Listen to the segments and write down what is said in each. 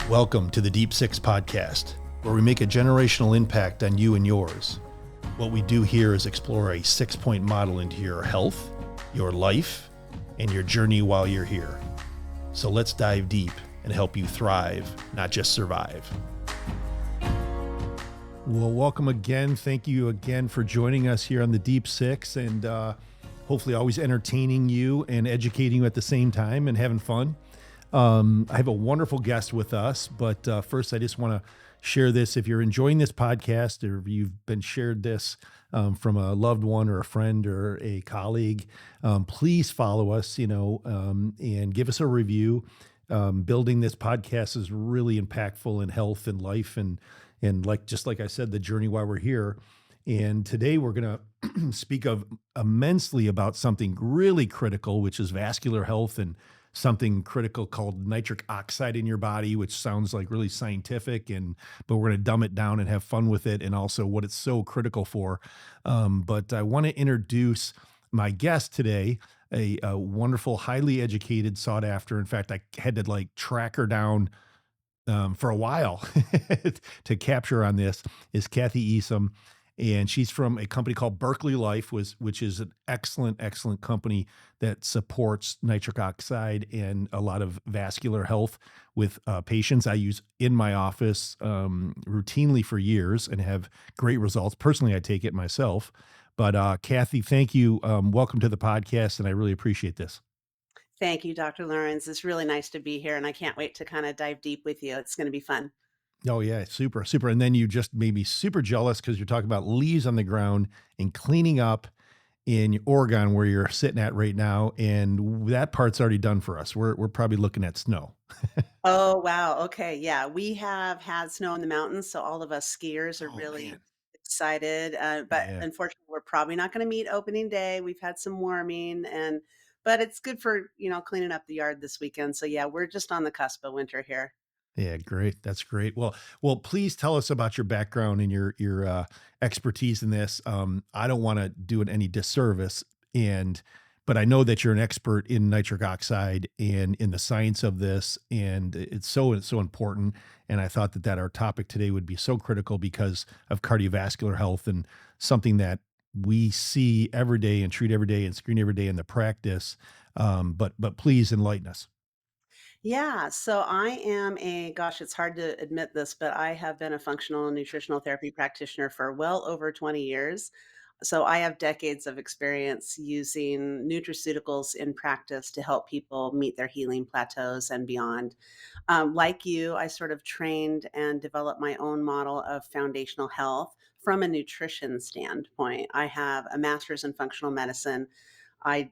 Welcome to the Deep Six podcast, where we make a generational impact on you and yours. What we do here is explore a 6-point model into your health, your life, and your journey while you're here. So let's dive deep and help you thrive, not just survive. Well, welcome again. Thank you again for joining us here on the Deep Six, and hopefully always entertaining you and educating you at the same time and having fun. I have a wonderful guest with us, but first I just want to share this. If you're enjoying this podcast or if you've been shared this from a loved one or a friend or a colleague, please follow us, and give us a review. Building this podcast is really impactful in health and life and like I said, the journey while we're here. And today we're going to speak of immensely about something really critical, which is vascular health, and something critical called nitric oxide in your body, which sounds like really scientific, but we're going to dumb it down and have fun with it, and also what it's so critical for. But I want to introduce my guest today, a wonderful, highly educated, sought after. In fact, I had to track her down for a while to capture on this, is Cathy Eason. And she's from a company called Berkeley Life, which is an excellent, excellent company that supports nitric oxide and a lot of vascular health with patients I use in my office routinely for years and have great results. Personally, I take it myself. But Cathy, thank you. Welcome to the podcast, and I really appreciate this. Thank you, Dr. Lewerenz. It's really nice to be here, and I can't wait to kind of dive deep with you. It's going to be fun. Oh yeah, super, super. And then you just made me super jealous because you're talking about leaves on the ground and cleaning up in Oregon where you're sitting at right now. And that part's already done for us. We're probably looking at snow. Oh, wow. Okay. Yeah. We have had snow in the mountains, so all of us skiers are Oh really man. excited. But Yeah. unfortunately, we're probably not going to meet opening day. We've had some warming but it's good for, cleaning up the yard this weekend. So yeah, we're just on the cusp of winter here. Yeah, great. That's great. Well, please tell us about your background and your expertise in this. I don't want to do it any disservice, but I know that you're an expert in nitric oxide and in the science of this, and it's so important. And I thought that our topic today would be so critical because of cardiovascular health and something that we see every day and treat every day and screen every day in the practice. But please enlighten us. Yeah, so gosh, it's hard to admit this, but I have been a functional nutritional therapy practitioner for well over 20 years. So I have decades of experience using nutraceuticals in practice to help people meet their healing plateaus and beyond. Like you, I sort of trained and developed my own model of foundational health from a nutrition standpoint. I have a master's in functional medicine. I,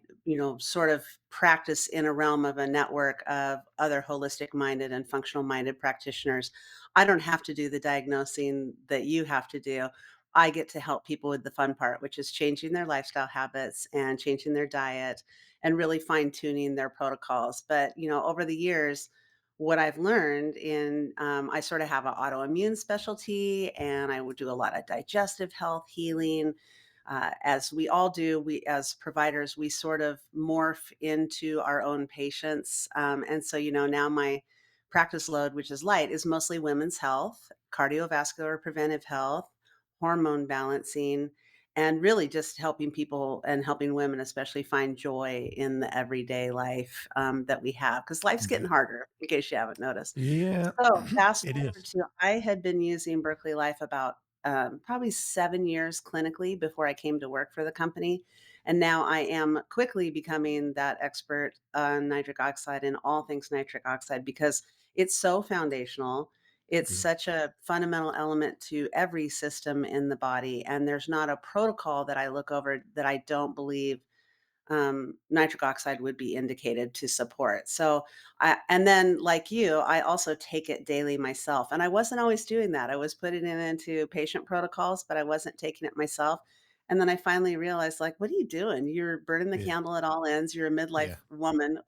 sort of practice in a realm of a network of other holistic minded and functional minded practitioners. I don't have to do the diagnosing that you have to do. I get to help people with the fun part, which is changing their lifestyle habits and changing their diet and really fine tuning their protocols. But, over the years, what I've learned I sort of have an autoimmune specialty, and I would do a lot of digestive health healing, as we all do. We, as providers, we sort of morph into our own patients. And so, now my practice load, which is light, is mostly women's health, cardiovascular preventive health, hormone balancing, and really just helping people and helping women, especially, find joy in the everyday life that we have. Because life's getting Yeah. harder, in case you haven't noticed. Yeah, So, fast it forward is. to I had been using Berkeley Life about, probably 7 years clinically before I came to work for the company, and now I am quickly becoming that expert on nitric oxide and all things nitric oxide because it's so foundational. It's Yeah. such a fundamental element to every system in the body, and there's not a protocol that I look over that I don't believe nitric oxide would be indicated to support. So, and then like you, I also take it daily myself. And I wasn't always doing that. I was putting it into patient protocols, but I wasn't taking it myself. And then I finally realized, like, what are you doing? You're burning the Yeah. candle at all ends. You're a midlife Yeah. woman.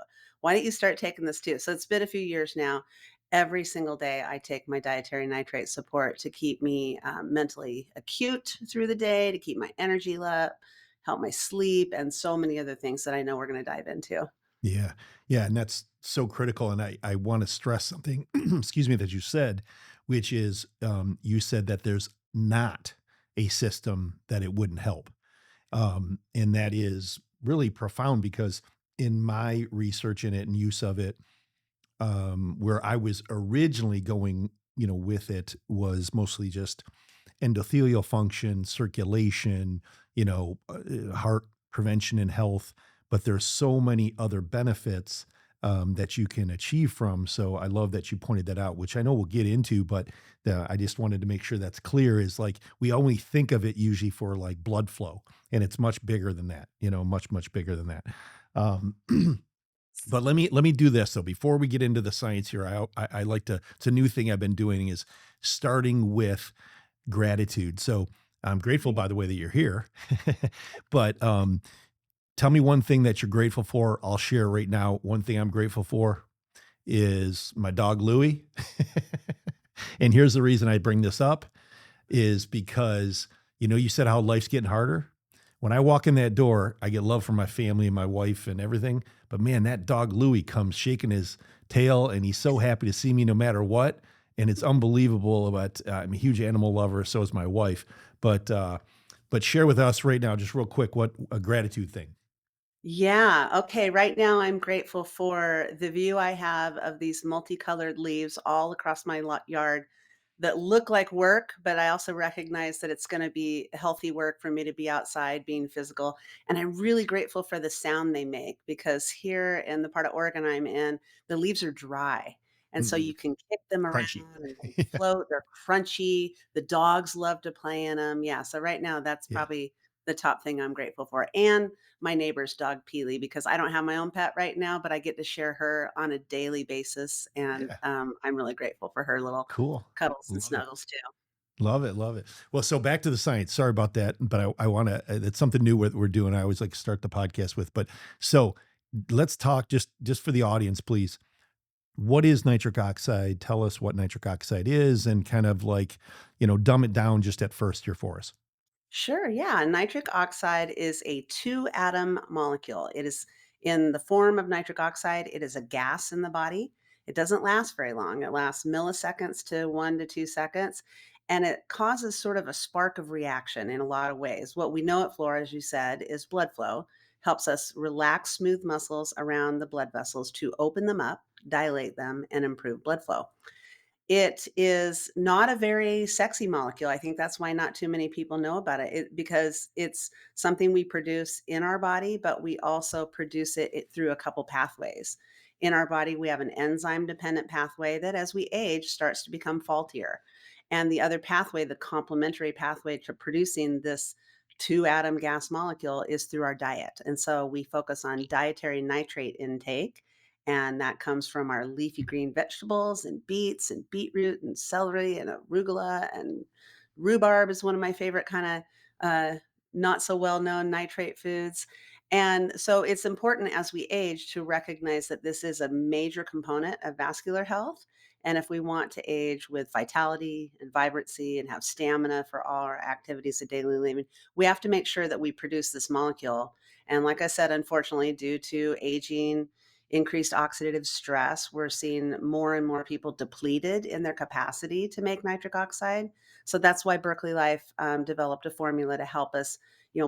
Why don't you start taking this too? So it's been a few years now. Every single day, I take my dietary nitrate support to keep me mentally acute through the day, to keep my energy up, help my sleep, and so many other things that I know we're gonna dive into. Yeah. Yeah. And that's so critical. And I want to stress something, excuse me, that you said, which is you said that there's not a system that it wouldn't help. And that is really profound because in my research in it and use of it, where I was originally going, with it was mostly just endothelial function, circulation, heart prevention and health. But there's so many other benefits that you can achieve from. So I love that you pointed that out, which I know we'll get into, but I just wanted to make sure that's clear is like we only think of it usually for like blood flow, and it's much bigger than that, much, much bigger than that. Um, But let me do this though. Before we get into the science here, I like to. It's a new thing I've been doing is starting with gratitude. So I'm grateful, by the way, that you're here. But tell me one thing that you're grateful for. I'll share right now. One thing I'm grateful for is my dog Louie. And here's the reason I bring this up is because you said how life's getting harder. When I walk in that door, I get love from my family and my wife and everything. But man, that dog Louie comes shaking his tail, and he's so happy to see me no matter what. And it's unbelievable. But I'm a huge animal lover. So is my wife. But share with us right now, just real quick, what a gratitude thing. Yeah. Okay. Right now, I'm grateful for the view I have of these multicolored leaves all across my yard that look like work, but I also recognize that it's going to be healthy work for me to be outside being physical. And I'm really grateful for the sound they make because here in the part of Oregon I'm in, the leaves are dry. And so Mm, you can kick them around crunchy. and they float. They're crunchy. The dogs love to play in them. Yeah. So right now, that's Yeah. probably the top thing I'm grateful for. And my neighbor's dog Peely because I don't have my own pet right now, but I get to share her on a daily basis, and, Yeah. I'm really grateful for her little Cool. cuddles and Love it. snuggles too. Love it, love it. Well, so back to the science. Sorry about that, but I want to. It's something new we're doing. I always like to start the podcast with. But so let's talk just for the audience, please. What is nitric oxide? Tell us what nitric oxide is, and kind of like dumb it down just at first here for us. Sure, yeah. Nitric oxide is a two-atom molecule. It is in the form of nitric oxide, it is a gas in the body. It doesn't last very long. It lasts milliseconds to 1 to 2 seconds, and it causes sort of a spark of reaction in a lot of ways. What we know at Flora, as you said, is blood flow. Helps us relax smooth muscles around the blood vessels to open them up, dilate them, and improve blood flow. It is not a very sexy molecule. I think that's why not too many people know about because it's something we produce in our body, but we also produce it through a couple pathways. In our body, we have an enzyme dependent pathway that as we age starts to become faultier. And the other pathway, the complementary pathway to producing this two atom gas molecule, is through our diet. And so we focus on dietary nitrate intake, and that comes from our leafy green vegetables and beets and beetroot and celery and arugula and rhubarb is one of my favorite kind of not so well known nitrate foods. And so it's important as we age to recognize that this is a major component of vascular health. And if we want to age with vitality and vibrancy and have stamina for all our activities of daily living, we have to make sure that we produce this molecule. And like I said, unfortunately, due to aging, increased oxidative stress, we're seeing more and more people depleted in their capacity to make nitric oxide. So that's why Berkeley Life developed a formula to help us,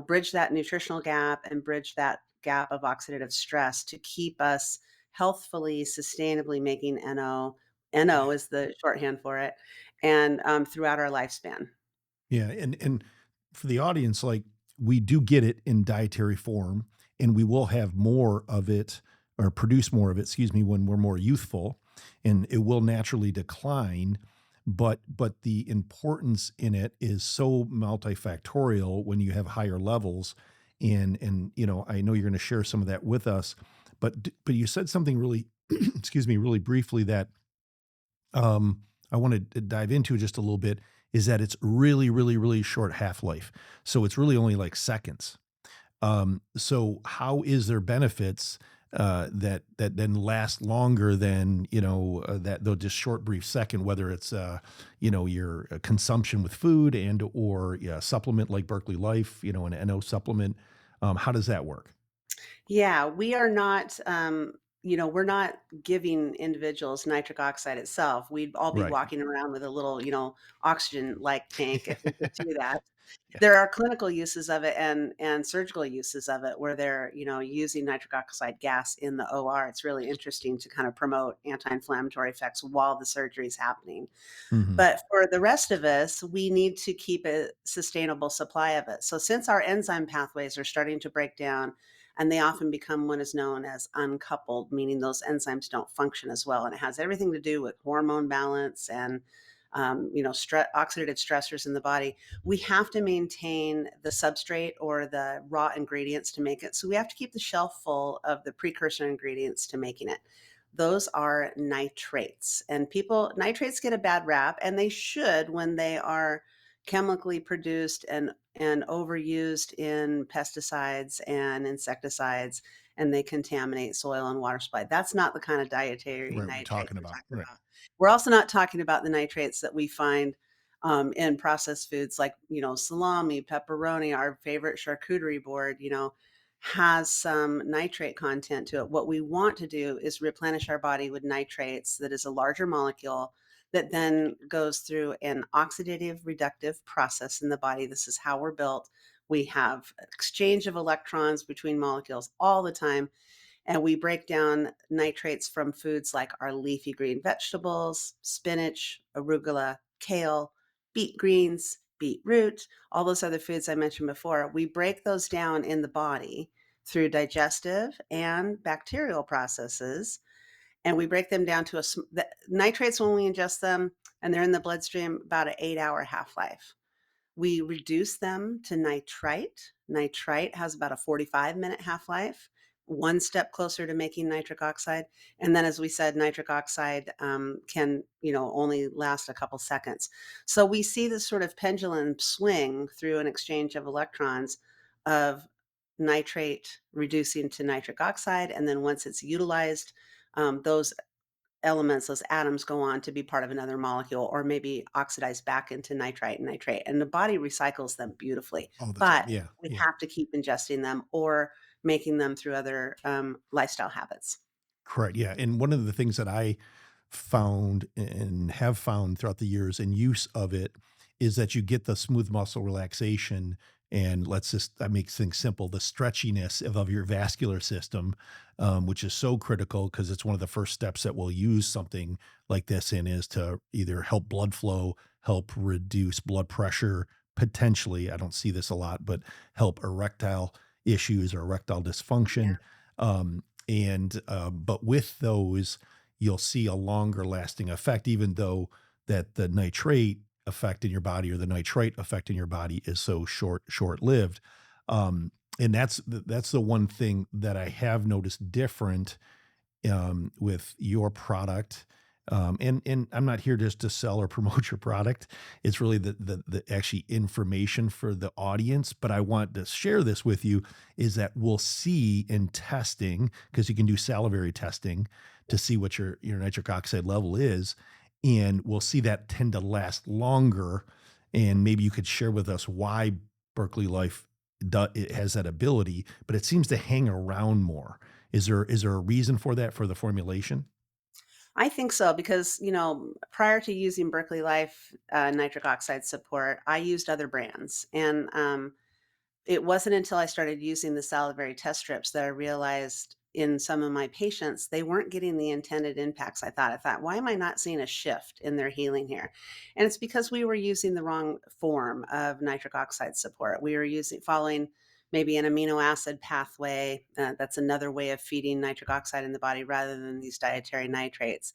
bridge that nutritional gap and bridge that gap of oxidative stress to keep us healthfully, sustainably making NO. NO Yeah. is the shorthand for it, and throughout our lifespan. Yeah, and for the audience, like we do get it in dietary form, and we will have more of it or produce more of it, excuse me, when we're more youthful, and it will naturally decline. But the importance in it is so multifactorial when you have higher levels. And I know you're going to share some of that with us, but you said something really, excuse me, really briefly that I want to dive into just a little bit is that it's really, really, really short half life. So it's really only like seconds. So how is there benefits that then last longer than that though just short brief second, whether it's your consumption with food and or yeah, supplement like Berkeley Life, an NO supplement. How does that work? Yeah, we are not, we're not giving individuals nitric oxide itself. We'd all be Right. walking around with a little, oxygen-like tank if we could do that. Yeah. There are clinical uses of it and surgical uses of it where they're, using nitric oxide gas in the OR. It's really interesting to kind of promote anti-inflammatory effects while the surgery is happening. Hmm. But for the rest of us, we need to keep a sustainable supply of it. So since our enzyme pathways are starting to break down, and they often become what is known as uncoupled, meaning those enzymes don't function as well. And it has everything to do with hormone balance and oxidative stressors in the body. We have to maintain the substrate or the raw ingredients to make it. So we have to keep the shelf full of the precursor ingredients to making it. Those are nitrates. And nitrates get a bad rap, and they should when they are chemically produced and overused in pesticides and insecticides, and they contaminate soil and water supply. That's not the kind of dietary Right. We're nitrates talking we're about. talking Right. about. We're also not talking about the nitrates that we find in processed foods like, salami, pepperoni, our favorite charcuterie board, has some nitrate content to it. What we want to do is replenish our body with nitrates that is a larger molecule that then goes through an oxidative reductive process in the body. This is how we're built. We have exchange of electrons between molecules all the time, and we break down nitrates from foods like our leafy green vegetables, spinach, arugula, kale, beet greens, beetroot, all those other foods I mentioned before. We break those down in the body through digestive and bacterial processes, and we break them down to the nitrates when we ingest them, and they're in the bloodstream about an 8-hour half life. We reduce them to nitrite. Nitrite has about a 45-minute half-life, one step closer to making nitric oxide. And then, as we said, nitric oxide can, only last a couple seconds. So we see this sort of pendulum swing through an exchange of electrons of nitrate reducing to nitric oxide. And then once it's utilized, those elements, those atoms go on to be part of another molecule or maybe oxidize back into nitrite and nitrate. And the body recycles them beautifully, All the time. but Yeah. we Yeah. have to keep ingesting them or making them through other lifestyle habits. Correct. Yeah. And one of the things that I found and have found throughout the years in use of it is that you get the smooth muscle relaxation. And let's just, that makes things simple, the stretchiness of your vascular system, which is so critical because it's one of the first steps that we'll use something like this in is to either help blood flow, help reduce blood pressure, potentially, I don't see this a lot, but help erectile issues or erectile Yeah. dysfunction. But with those, you'll see a longer lasting effect, even though that the nitrate effect in your body or the nitrite effect in your body is so short lived. And that's the one thing that I have noticed different with your product. And I'm not here just to sell or promote your product. It's really the actually information for the audience. But I want to share this with you is that we'll see in testing, because you can do salivary testing to see what your nitric oxide level is. And we'll see that tend to last longer. And maybe you could share with us why Berkeley Life it has that ability, but it seems to hang around more. Is there a reason for that for the formulation? I think so because, prior to using Berkeley Life nitric oxide support, I used other brands. And it wasn't until I started using the salivary test strips that I realized in some of my patients, they weren't getting the intended impacts I thought. I thought, why am I not seeing a shift in their healing here? And it's because we were using the wrong form of nitric oxide support. We were following maybe an amino acid pathway. That's another way of feeding nitric oxide in the body rather than these dietary nitrates.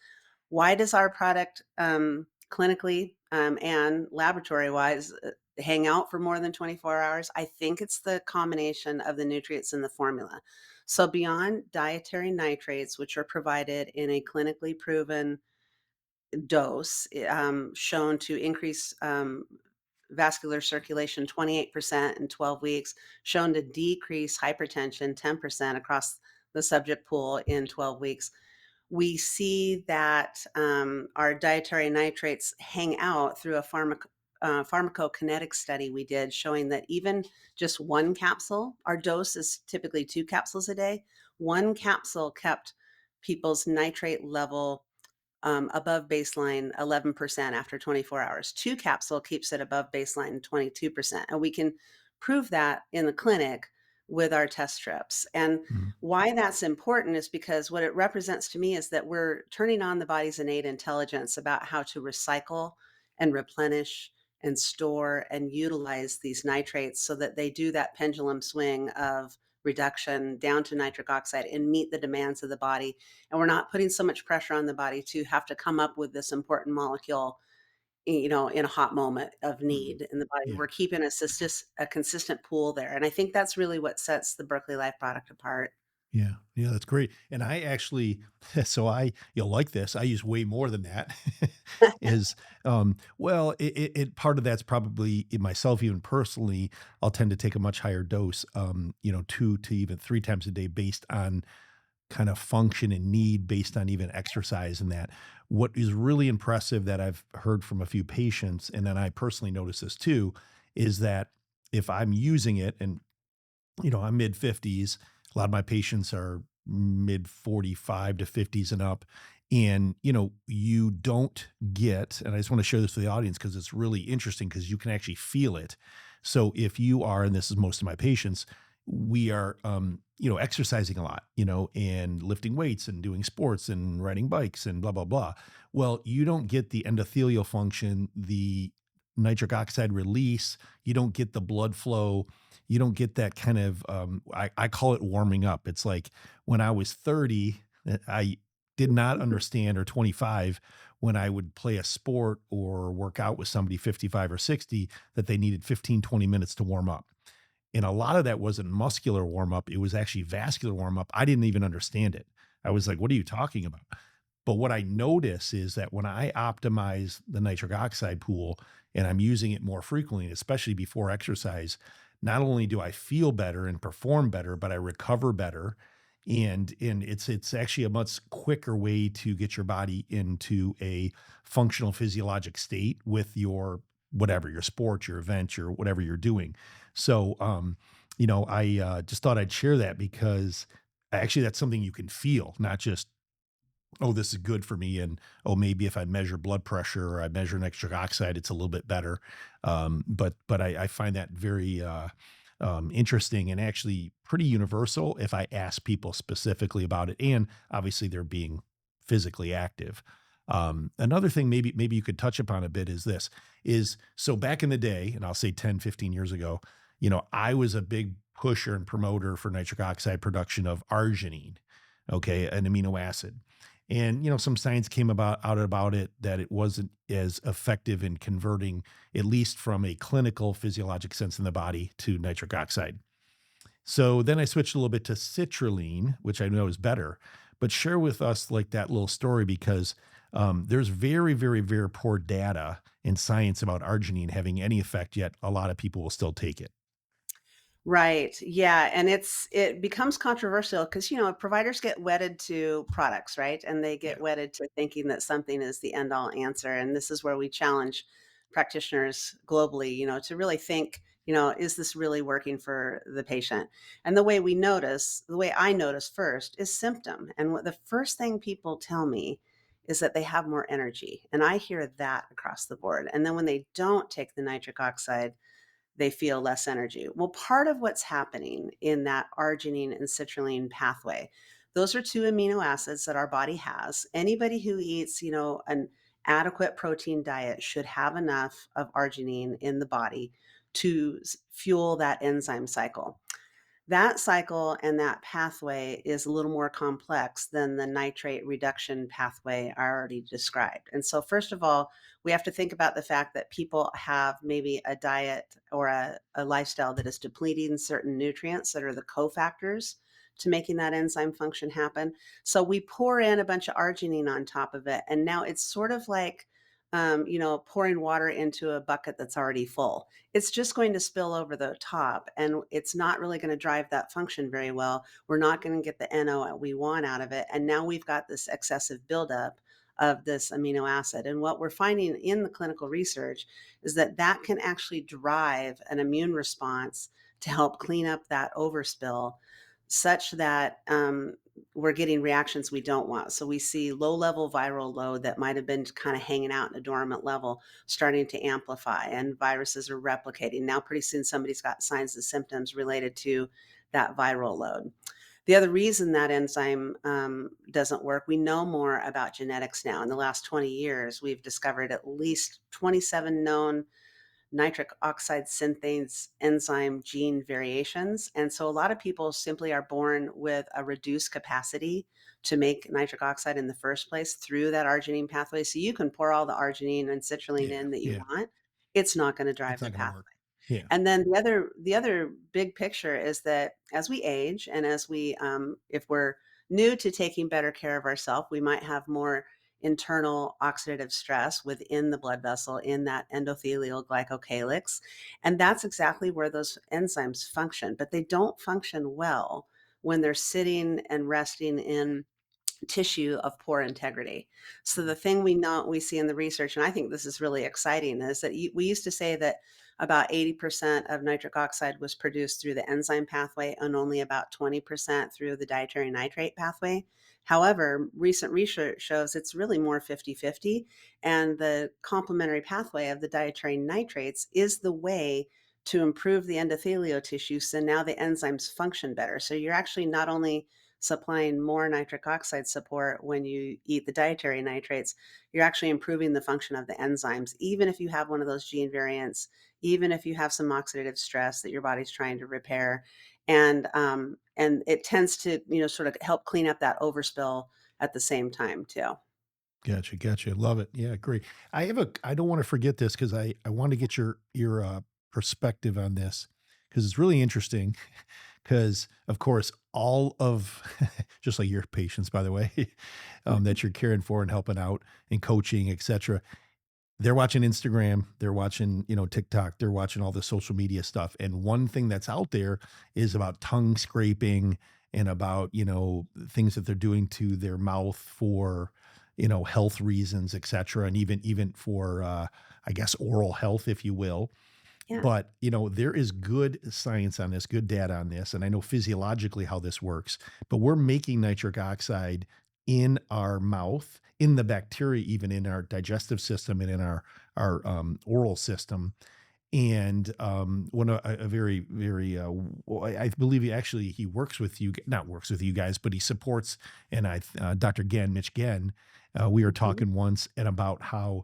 Why does our product clinically and laboratory wise hang out for more than 24 hours? I think it's the combination of the nutrients in the formula. So, beyond dietary nitrates, which are provided in a clinically proven dose, shown to increase vascular circulation 28% in 12 weeks, shown to decrease hypertension 10% across the subject pool in 12 weeks, we see that our dietary nitrates hang out through pharmacokinetic study we did showing that even just one capsule, our dose is typically 2 capsules a day. One capsule kept people's nitrate level above baseline 11% after 24 hours. Two capsule keeps it above baseline 22%. And we can prove that in the clinic with our test strips. And Mhm. why that's important is because what it represents to me is that we're turning on the body's innate intelligence about how to recycle and replenish and store and utilize these nitrates so that they do that pendulum swing of reduction down to nitric oxide and meet the demands of the body, and we're not putting so much pressure on the body to have to come up with this important molecule, in a hot moment of Mhm. need in the body. Yeah. We're keeping a consistent pool there, and I think that's really what sets the Berkeley Life product apart. Yeah. Yeah, that's great. And I actually so you'll like this. I use way more than that. Is well, it part of that's probably in myself even personally, I'll tend to take a much higher dose, 2 to even 3 times a day based on kind of function and need based on even exercise and that. What is really impressive that I've heard from a few patients, and then I personally notice this too, is that if I'm using it and I'm mid 50s. A lot of my patients are mid 45 to 50s and up. And, you don't get, and I just want to share this with the audience because it's really interesting because you can actually feel it. So if you are, and this is most of my patients, we are, exercising a lot, and lifting weights and doing sports and riding bikes and blah, blah, blah. Well, you don't get the endothelial function, the nitric oxide release, you don't get the blood flow, you don't get that kind of I call it warming up. It's like when I was 30, I did not understand, or 25, when I would play a sport or work out with somebody 55 or 60, that they needed 15, 20 minutes to warm up. And a lot of that wasn't muscular warm up, it was actually vascular warm up. I didn't even understand it. I was like, what are you talking about? But what I notice is that when I optimize the nitric oxide pool and I'm using it more frequently, especially before exercise, not only do I feel better and perform better, but I recover better. And it's actually a much quicker way to get your body into a functional physiologic state with your whatever, your sport, your event, your whatever you're doing. So I just thought I'd share that because actually that's something you can feel, not just, oh, this is good for me. And oh, maybe if I measure blood pressure or I measure nitric oxide, it's a little bit better. But I find that very interesting and actually pretty universal if I ask people specifically about it. And obviously they're being physically active. Another thing maybe you could touch upon a bit is this is so back in the day, and I'll say 10, 15 years ago, I was a big pusher and promoter for nitric oxide production of arginine, okay, an amino acid. And some science came out about it that it wasn't as effective in converting, at least from a clinical physiologic sense in the body, to nitric oxide. So then I switched a little bit to citrulline, which I know is better. But share with us like that little story because there's very, very, very poor data in science about arginine having any effect, yet a lot of people will still take it. Right. Yeah, and it becomes controversial because providers get wedded to products, right? And they get Yeah. wedded to thinking that something is the end all answer. And this is where we challenge practitioners globally, to really think, is this really working for the patient? And the way I notice first is symptom. And what the first thing people tell me is that they have more energy. And I hear that across the board. And then when they don't take the nitric oxide, they feel less energy. Well, part of what's happening in that arginine and citrulline pathway, those are two amino acids that our body has. Anybody who eats, an adequate protein diet should have enough of arginine in the body to fuel that enzyme cycle. That cycle and that pathway is a little more complex than the nitrate reduction pathway I already described. And so, first of all, we have to think about the fact that people have maybe a diet or a lifestyle that is depleting certain nutrients that are the cofactors to making that enzyme function happen. So, we pour in a bunch of arginine on top of it. And now it's sort of like, pouring water into a bucket that's already full. It's just going to spill over the top and it's not really going to drive that function very well. We're not going to get the NO we want out of it. And now we've got this excessive buildup of this amino acid. And what we're finding in the clinical research is that that can actually drive an immune response to help clean up that overspill such that we're getting reactions we don't want. So we see low level viral load that might have been kind of hanging out in a dormant level starting to amplify, and viruses are replicating. Now, pretty soon, somebody's got signs and symptoms related to that viral load. The other reason that enzyme doesn't work, we know more about genetics now. In the last 20 years, we've discovered at least 27 known nitric oxide synthase enzyme gene variations. And so a lot of people simply are born with a reduced capacity to make nitric oxide in the first place through that arginine pathway. So you can pour all the arginine and citrulline Yeah. in that you Yeah. want. It's not going to It's drive the not going to pathway. work. Yeah. And then the other big picture is that as we age and as we if we're new to taking better care of ourselves, we might have more internal oxidative stress within the blood vessel in that endothelial glycocalyx. And that's exactly where those enzymes function, but they don't function well when they're sitting and resting in tissue of poor integrity. So the thing we see in the research, and I think this is really exciting, is that we used to say that about 80% of nitric oxide was produced through the enzyme pathway and only about 20% through the dietary nitrate pathway. However, recent research shows it's really more 50-50, and the complementary pathway of the dietary nitrates is the way to improve the endothelial tissue, so now the enzymes function better. So you're actually not only supplying more nitric oxide support when you eat the dietary nitrates, you're actually improving the function of the enzymes, even if you have one of those gene variants, even if you have some oxidative stress that your body's trying to repair. And it tends to, sort of help clean up that overspill at the same time too. Gotcha, gotcha. Love it. Yeah, great. I don't want to forget this because I want to get your perspective on this because it's really interesting. Because of course, all of just like your patients, by the way, that you're caring for and helping out and coaching, etc. They're watching Instagram, they're watching, TikTok, they're watching all the social media stuff. And one thing that's out there is about tongue scraping and about, things that they're doing to their mouth for, health reasons, et cetera. And even for, I guess, oral health, if you will. Yeah. But, there is good science on this, good data on this, and I know physiologically how this works, but we're making nitric oxide in our mouth, in the bacteria, even in our digestive system and in our oral system. And one a very very I believe he works with you, not works with you guys, but he supports. And Dr. Mitch Gann, we were Mhm. talking once and about how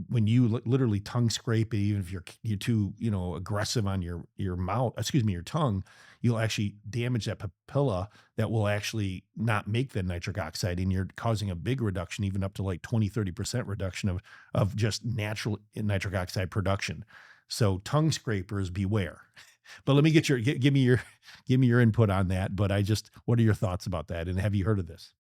when you literally tongue scrape it, even if you're too aggressive on your mouth, excuse me, your tongue, you'll actually damage that papilla that will actually not make the nitric oxide, and you're causing a big reduction, even up to like 20-30% reduction of just natural nitric oxide production. So tongue scrapers beware. But let me get give me your give me your input on that. But what are your thoughts about that? And have you heard of this?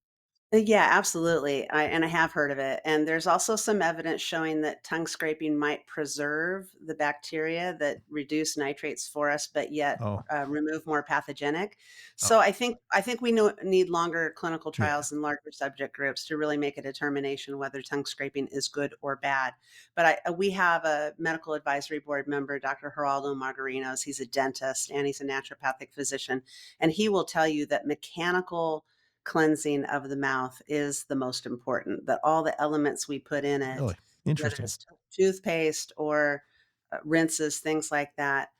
Yeah, absolutely. I have heard of it. And there's also some evidence showing that tongue scraping might preserve the bacteria that reduce nitrates for us, but yet Oh, remove more pathogenic. So oh, I think we need longer clinical yeah, trials and larger subject groups to really make a determination whether tongue scraping is good or bad. But we have a medical advisory board member, Dr. Geraldo Margarinos. He's a dentist and he's a naturopathic physician, and he will tell you that mechanical cleansing of the mouth is the most important, that all the elements we put in it, really whether interesting. it's toothpaste or rinses, things like that,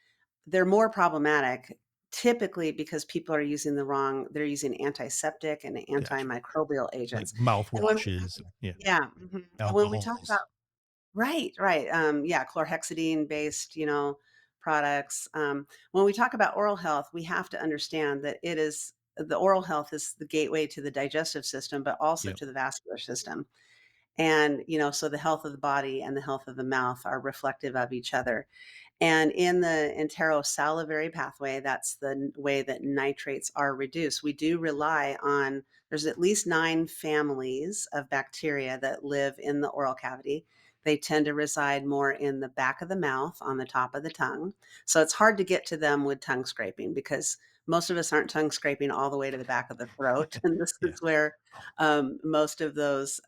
they're more problematic typically because people are using they're using antiseptic and Gotcha. antimicrobial Like agents. And when mouthwashes, yeah, yeah, and when we talk alcohols. about right, right. Yeah, chlorhexidine based, products. When we talk about oral health, we have to understand that the oral health is the gateway to the digestive system, but also Yep. to the vascular system. And, so the health of the body and the health of the mouth are reflective of each other. And in the Entero-Salivary Pathway, that's the way that nitrates are reduced. We do rely on, there's at least 9 families of bacteria that live in the oral cavity. They tend to reside more in the back of the mouth, on the top of the tongue. So it's hard to get to them with tongue scraping because Most of us aren't tongue scraping all the way to the back of the throat, and this Yeah. is where most of those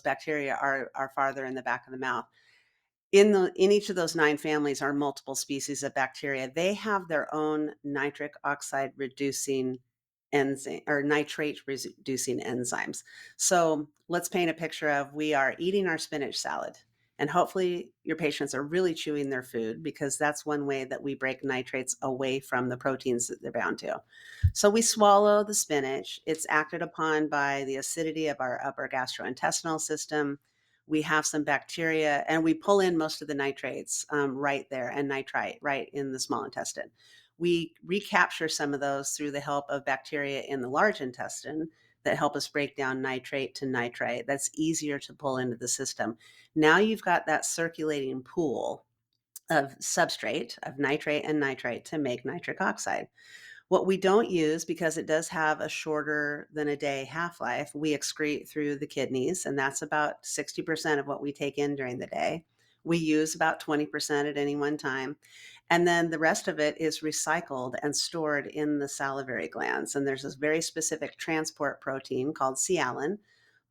bacteria are farther in the back of the mouth. In each of those 9 families are multiple species of bacteria. They have their own nitric oxide reducing enzyme or nitrate reducing enzymes. So, let's paint a picture of we are eating our spinach salad, and hopefully your patients are really chewing their food because that's one way that we break nitrates away from the proteins that they're bound to. So, we swallow the spinach. It's acted upon by the acidity of our upper gastrointestinal system. We have some bacteria, and we pull in most of the nitrates right there, and nitrite right in the small intestine. We recapture some of those through the help of bacteria in the large intestine that help us break down nitrate to nitrite. That's easier to pull into the system. Now you've got that circulating pool of substrate of nitrate and nitrite to make nitric oxide. What we don't use, because it does have a shorter than a day half-life, we excrete through the kidneys, and that's about 60% of what we take in during the day. We use about 20% at any one time. And then the rest of it is recycled and stored in the salivary glands. And there's this very specific transport protein called sialin,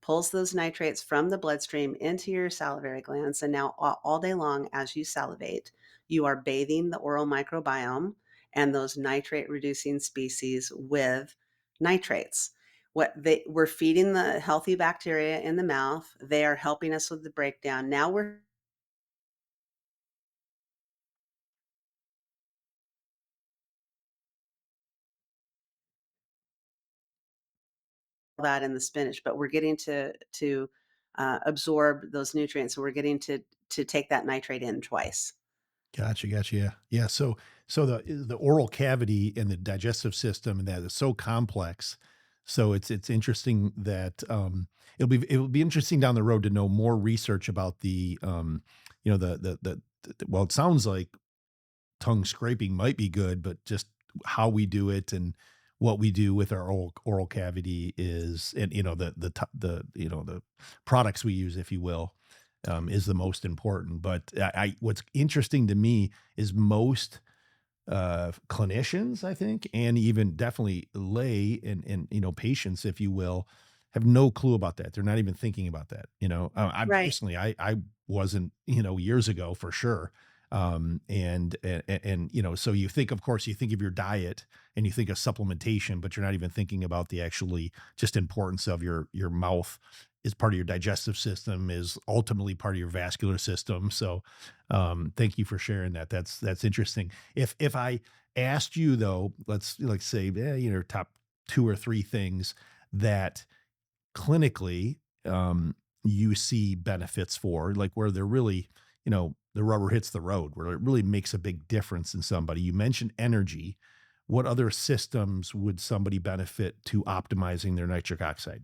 pulls those nitrates from the bloodstream into your salivary glands. And now all day long, as you salivate, you are bathing the oral microbiome and those nitrate reducing species with nitrates. We're feeding the healthy bacteria in the mouth. They are helping us with the breakdown. Now we're that in the spinach, but we're getting to absorb those nutrients. So we're getting to take that nitrate in twice. Gotcha, gotcha. Yeah, yeah. So the oral cavity and the digestive system and that is so complex. So it's interesting that it'll be interesting down the road to know more research about the well, it sounds like tongue scraping might be good, but just how we do it and what we do with our oral cavity is, and the products we use, if you will, is the most important. But what's interesting to me is most clinicians, I think, and even definitely lay and patients, if you will, have no clue about that. They're not even thinking about that. I Right. personally, I wasn't, years ago for sure. And so you think, of course, you think of your diet and you think of supplementation, but you're not even thinking about the actually just importance of your mouth is part of your digestive system, is ultimately part of your vascular system. So thank you for sharing that. That's interesting. If I asked you though, let's like say, top 2 or 3 things that clinically you see benefits for, like where they're really, the rubber hits the road, where it really makes a big difference in somebody. You mentioned energy. What other systems would somebody benefit to optimizing their nitric oxide?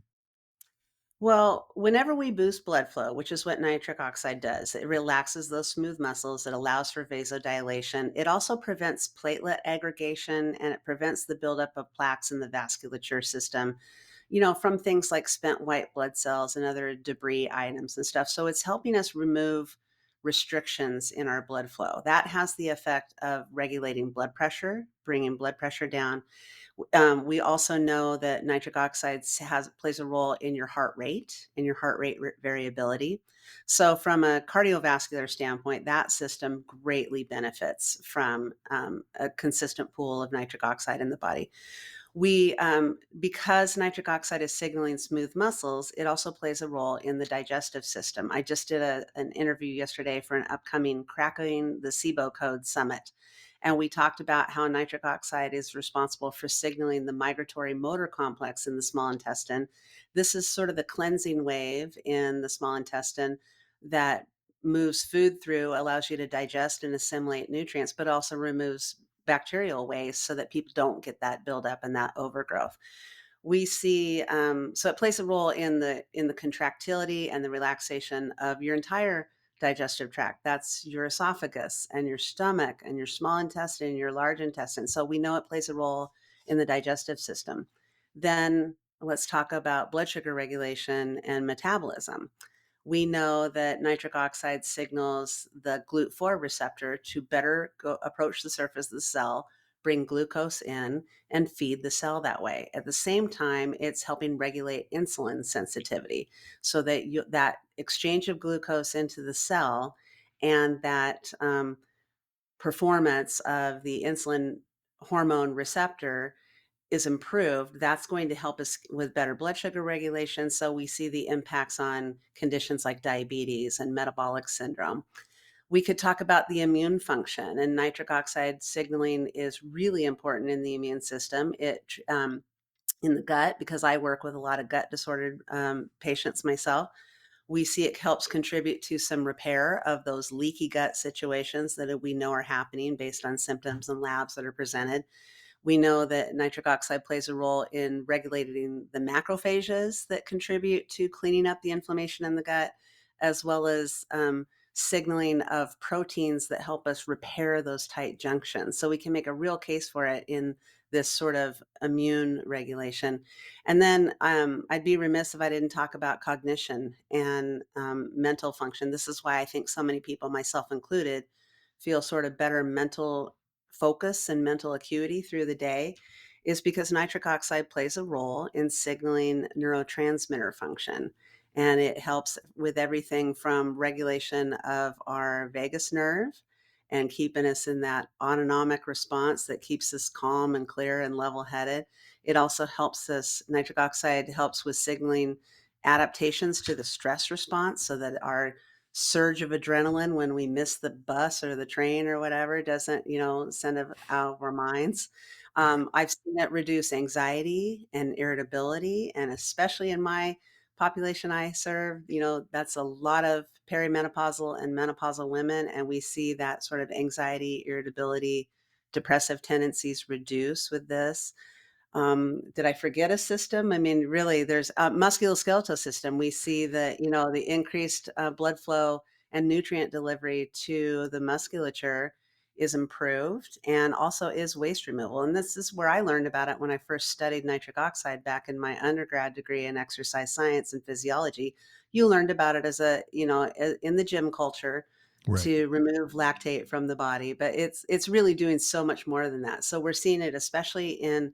Well, whenever we boost blood flow, which is what nitric oxide does, it relaxes those smooth muscles. It allows for vasodilation. It also prevents platelet aggregation and it prevents the buildup of plaques in the vasculature system, from things like spent white blood cells and other debris items and stuff. So it's helping us remove restrictions in our blood flow. That has the effect of regulating blood pressure, bringing blood pressure down. We also know that nitric oxide plays a role in your heart rate and your heart rate variability. So, from a cardiovascular standpoint, that system greatly benefits from a consistent pool of nitric oxide in the body. Because nitric oxide is signaling smooth muscles, it also plays a role in the digestive system. I just did an interview yesterday for an upcoming Cracking the SIBO Code Summit. And we talked about how nitric oxide is responsible for signaling the migratory motor complex in the small intestine. This is sort of the cleansing wave in the small intestine that moves food through, allows you to digest and assimilate nutrients, but also removes bacterial waste so that people don't get that buildup and that overgrowth. We see so it plays a role in the contractility and the relaxation of your entire digestive tract. That's your esophagus and your stomach and your small intestine and your large intestine. So we know it plays a role in the digestive system. Then let's talk about blood sugar regulation and metabolism. We know that nitric oxide signals the GLUT4 receptor to better approach the surface of the cell, bring glucose in and feed the cell that way. At the same time, it's helping regulate insulin sensitivity so that that exchange of glucose into the cell and that performance of the insulin hormone receptor is improved, that's going to help us with better blood sugar regulation. So we see the impacts on conditions like diabetes and metabolic syndrome. We could talk about the immune function, and nitric oxide signaling is really important in the immune system. In the gut, because I work with a lot of gut disordered patients myself, we see it helps contribute to some repair of those leaky gut situations that we know are happening based on symptoms and labs that are presented. We know that nitric oxide plays a role in regulating the macrophages that contribute to cleaning up the inflammation in the gut, as well as signaling of proteins that help us repair those tight junctions. So we can make a real case for it in this sort of immune regulation. And then I'd be remiss if I didn't talk about cognition and mental function. This is why I think so many people, myself included, feel sort of better mental focus and mental acuity through the day is because nitric oxide plays a role in signaling neurotransmitter function. And it helps with everything from regulation of our vagus nerve and keeping us in that autonomic response that keeps us calm and clear and level headed. It also helps us, nitric oxide helps with signaling adaptations to the stress response so that our surge of adrenaline when we miss the bus or the train or whatever doesn't, send it out of our minds. Right. I've seen it reduce anxiety and irritability, and especially in my population I serve, that's a lot of perimenopausal and menopausal women, and we see that sort of anxiety, irritability, depressive tendencies reduce with this. Did I forget a system? I mean, really, there's a musculoskeletal system. We see that, the increased blood flow and nutrient delivery to the musculature is improved and also is waste removal. And this is where I learned about it when I first studied nitric oxide back in my undergrad degree in exercise science and physiology. You learned about it as in the gym culture Right. to remove lactate from the body, but it's really doing so much more than that. So we're seeing it especially in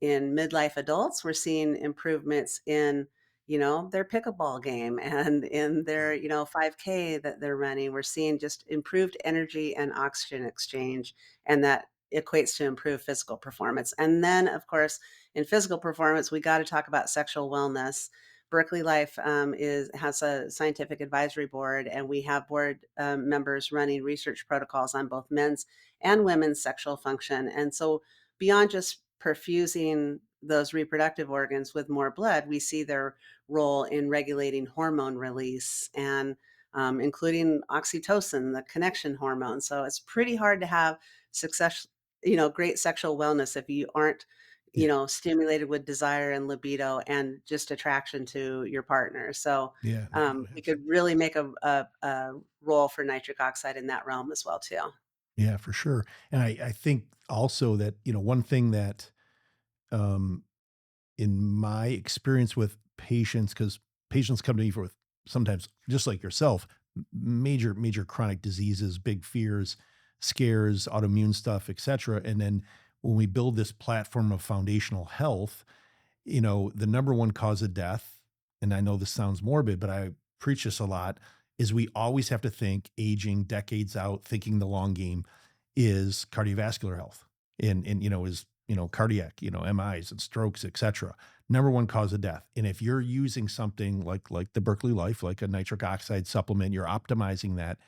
midlife adults. We're seeing improvements in, their pickleball game and in their, Right. 5K that they're running. We're seeing just improved energy and oxygen exchange, and that equates to improved physical performance. And then, of course, in physical performance, we got to talk about sexual wellness. Berkeley Life has a scientific advisory board, and we have board members running research protocols on both men's and women's sexual function. And so, beyond just perfusing those reproductive organs with more blood, we see their role in regulating hormone release and including oxytocin, the connection hormone. So it's pretty hard to have success, great sexual wellness if you aren't, Yeah. stimulated with desire and libido and just attraction to your partner. So Yeah. we could really make a role for nitric oxide in that realm as well, too. Yeah, for sure. And I think also that, one thing that, um, in my experience with patients, because patients come to me for with sometimes just like yourself, major chronic diseases, big fears, scares, autoimmune stuff, etc. And then when we build this platform of foundational health, the number one cause of death, and I know this sounds morbid, but I preach this a lot, is we always have to think aging decades out, thinking the long game is cardiovascular health and is, cardiac, MIs and strokes, et cetera. Number one cause of death. And if you're using something like the Berkeley Life, like a nitric oxide supplement, you're optimizing that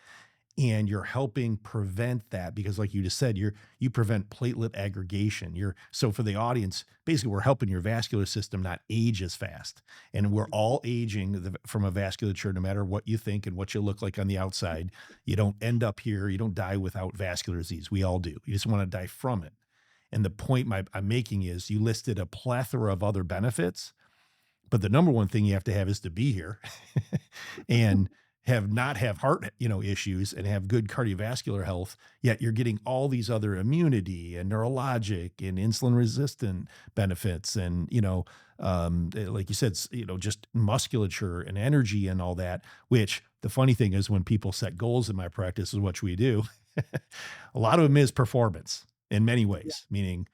and you're helping prevent that because like you just said, you prevent platelet aggregation. So for the audience, basically we're helping your vascular system not age as fast. And we're all aging from a vasculature, no matter what you think and what you look like on the outside. You don't end up here. You don't die without vascular disease. We all do. You just want to die from it. And the point I'm making is you listed a plethora of other benefits, but the number one thing you have to have is to be here and not have heart, issues and have good cardiovascular health, yet you're getting all these other immunity and neurologic and insulin resistant benefits and, like you said, just musculature and energy and all that, which the funny thing is when people set goals in my practice is what we do. A lot of them is performance. in many Yeah. ways, meaning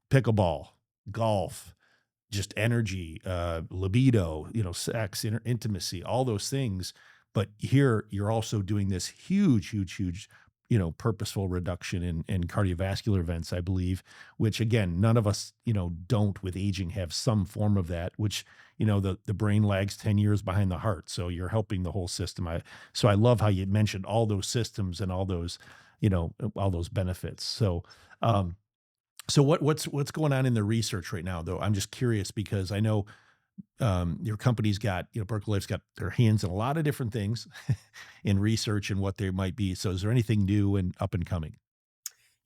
pickleball, golf, just energy, libido, sex, intimacy, all those things. But here you're also doing this huge, huge, huge, purposeful reduction in cardiovascular events, I believe, which again, none of us, don't with aging have some form of that, which, the brain lags 10 years behind the heart. So you're helping the whole system. So I love how you mentioned all those systems and all those benefits. So what's going on in the research right now, though? I'm just curious because I know your company's got, Berkeley Life's got their hands in a lot of different things in research and what they might be. So is there anything new and up and coming?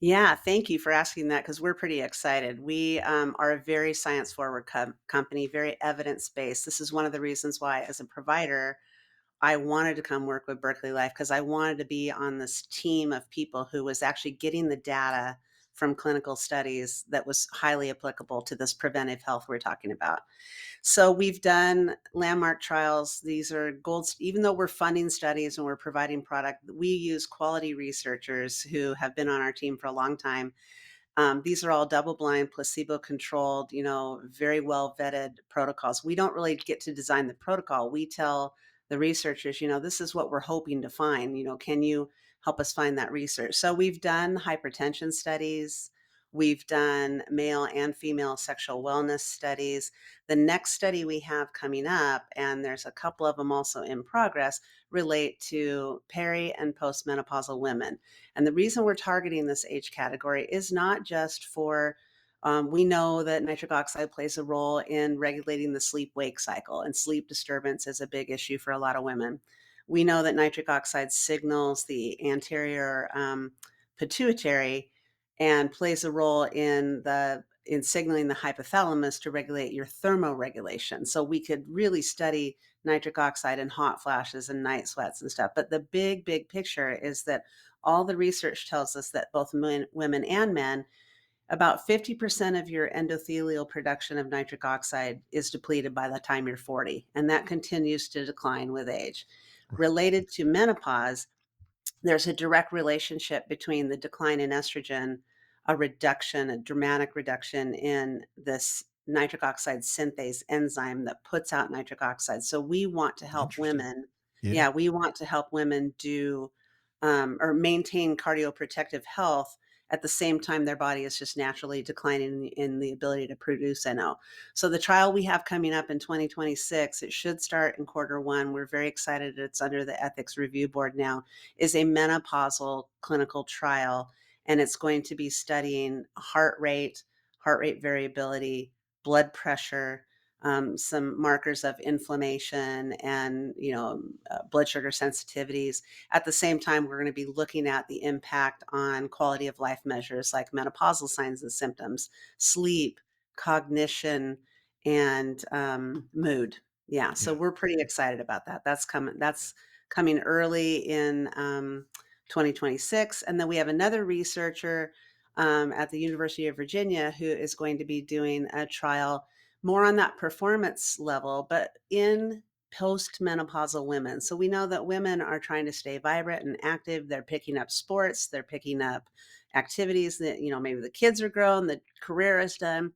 Yeah, thank you for asking that because we're pretty excited. We are a very science forward company, very evidence based. This is one of the reasons why, as a provider, I wanted to come work with Berkeley Life because I wanted to be on this team of people who was actually getting the data from clinical studies that was highly applicable to this preventive health we're talking about. So we've done landmark trials. These are even though we're funding studies and we're providing product, we use quality researchers who have been on our team for a long time. These are all double blind, placebo controlled, very well vetted protocols. We don't really get to design the protocol. We tell the researchers, this is what we're hoping to find. Can you help us find that research? So we've done hypertension studies. We've done male and female sexual wellness studies. The next study we have coming up, and there's a couple of them also in progress, relate to peri and postmenopausal women. And the reason we're targeting this age category is not just for, we know that nitric oxide plays a role in regulating the sleep wake cycle, and sleep disturbance is a big issue for a lot of women. We know that nitric oxide signals the anterior pituitary and plays a role in signaling the hypothalamus to regulate your thermoregulation. So we could really study nitric oxide in hot flashes and night sweats and stuff. But the big, big picture is that all the research tells us that both women and men, about 50% of your endothelial production of nitric oxide is depleted by the time you're 40, and that continues to decline with age. Related to menopause, there's a direct relationship between the decline in estrogen, a dramatic reduction in this nitric oxide synthase enzyme that puts out nitric oxide. So we want to help Interesting. women. Yeah. Yeah, we want to help women do or maintain cardioprotective health at the same time their body is just naturally declining in the ability to produce NO. So the trial we have coming up in 2026, it should start in quarter one. We're very excited. It's under the ethics review board now, is a menopausal clinical trial, and it's going to be studying heart rate variability, blood pressure, some markers of inflammation, and blood sugar sensitivities. At the same time, we're going to be looking at the impact on quality of life measures like menopausal signs and symptoms, sleep, cognition, and mood. Yeah, so Yeah. we're pretty excited about that. That's coming early in 2026. And then we have another researcher at the University of Virginia who is going to be doing a trial more on that performance level, but in postmenopausal women. So we know that women are trying to stay vibrant and active. They're picking up sports, they're picking up activities that, maybe the kids are grown, the career is done.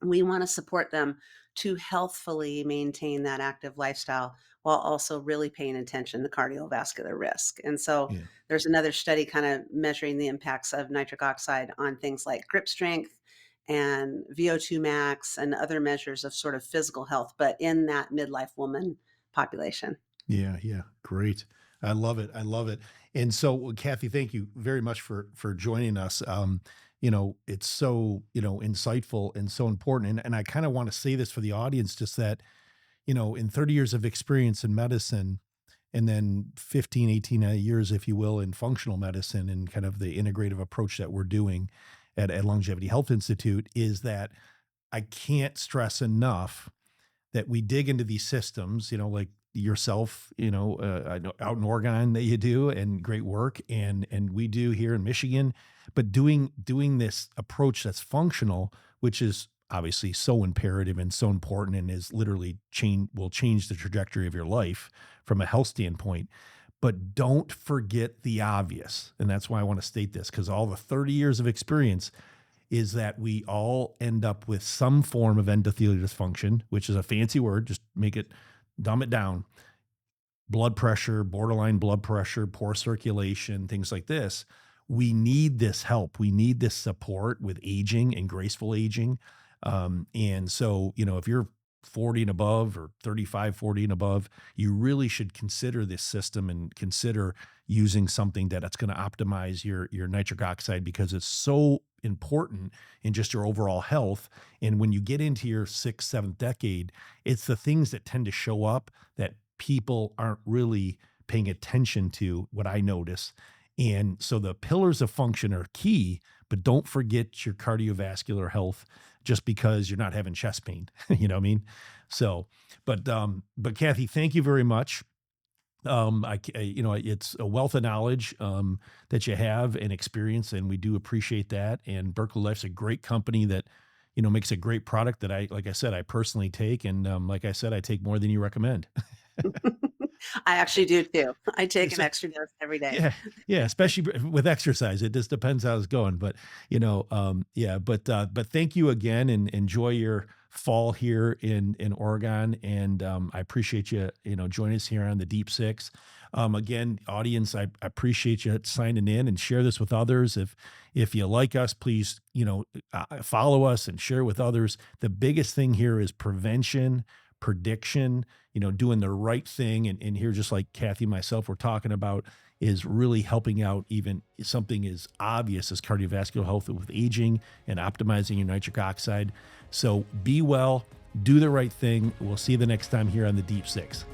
We want to support them to healthfully maintain that active lifestyle while also really paying attention to cardiovascular risk. And so Yeah. there's another study kind of measuring the impacts of nitric oxide on things like grip strength and VO2 max and other measures of sort of physical health, but in that midlife woman population. Yeah, yeah, great. I love it. I love it. And so, well, Kathy, thank you very much for joining us. It's so insightful and so important. And I kind of want to say this for the audience, just that in 30 years of experience in medicine, and then 15, 18 years, if you will, in functional medicine and kind of the integrative approach that we're doing at Longevity Health Institute, is that I can't stress enough that we dig into these systems, like yourself, I know out in Oregon that you do and great work, and we do here in Michigan, but doing this approach that's functional, which is obviously so imperative and so important, and is literally will change the trajectory of your life from a health standpoint. but don't forget the obvious. And that's why I want to state this, because all the 30 years of experience is that we all end up with some form of endothelial dysfunction, which is a fancy word. Just dumb it down. Blood pressure, borderline blood pressure, poor circulation, things like this. We need this help. We need this support with aging and graceful aging. And so, if you're 40 and above, or 35, 40 and above, you really should consider this system and consider using something that's going to optimize your nitric oxide, because it's so important in just your overall health. And when you get into your sixth, seventh decade, it's the things that tend to show up that people aren't really paying attention to, what I notice. And so the pillars of function are key, but don't forget your cardiovascular health just because you're not having chest pain. You know what I mean? So, but Cathy, thank you very much. It's a wealth of knowledge that you have and experience, and we do appreciate that. And Berkeley Life's a great company that, makes a great product that like I said, I personally take. And like I said, I take more than you recommend. I actually do too. I take an extra dose every day. Yeah, yeah, especially with exercise. It just depends how it's going, but but thank you again, and enjoy your fall here in Oregon. And I appreciate you, joining us here on the Deep Six. Again, audience, I appreciate you signing in, and share this with others. If you like us, please, follow us and share with others. The biggest thing here is prevention, prediction, doing the right thing. And here, just like Cathy and myself were talking about, is really helping out even something as obvious as cardiovascular health with aging and optimizing your nitric oxide. So be well, do the right thing. We'll see you the next time here on the Deep Six.